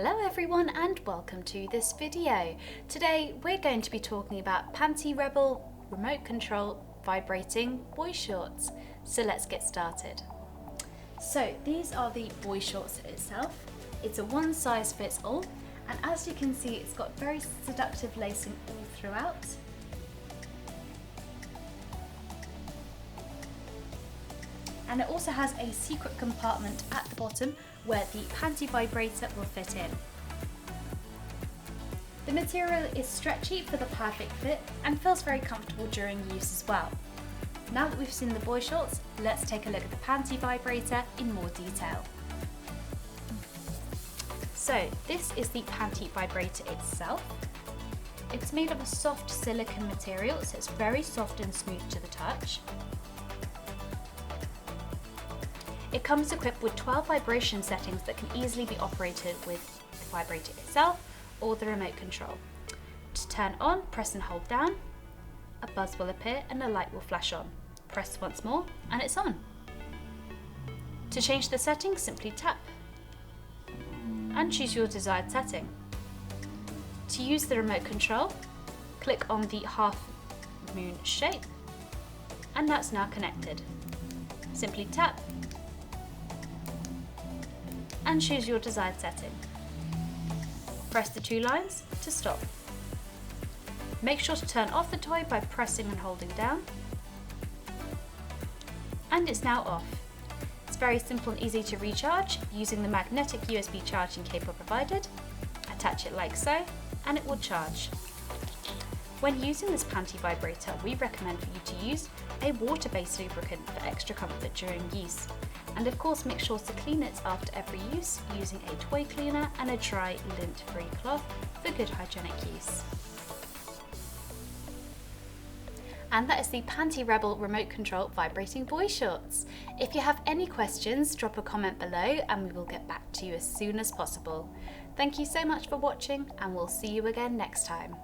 Hello everyone and welcome to this video. Today we're going to be talking about Panty Rebel Remote Control Vibrating Boy Shorts. So let's get started. So these are the boy shorts itself. It's a one size fits all, and as you can see it's got very seductive lacing all throughout. And it also has a secret compartment at the bottom where the panty vibrator will fit in. The material is stretchy for the perfect fit and feels very comfortable during use as well. Now that we've seen the boy shorts, let's take a look at the panty vibrator in more detail. So this is the panty vibrator itself. It's made of a soft silicone material, so it's very soft and smooth to the touch. It comes equipped with 12 vibration settings that can easily be operated with the vibrator itself or the remote control. To turn on, press and hold down, a buzz will appear and a light will flash on. Press once more and it's on. To change the settings, simply tap and choose your desired setting. To use the remote control, click on the half moon shape and that's now connected. Simply tap and choose your desired setting. Press the two lines to stop. Make sure to turn off the toy by pressing and holding down. And it's now off. It's very simple and easy to recharge using the magnetic USB charging cable provided. Attach it like so and it will charge. When using this panty vibrator, we recommend for you to use a water-based lubricant for extra comfort during use. And of course make sure to clean it after every use using a toy cleaner and a dry lint-free cloth for good hygienic use. And that is the Panty Rebel Remote Control Vibrating Boy Shorts. If you have any questions, drop a comment below and we will get back to you as soon as possible. Thank you so much for watching and we'll see you again next time.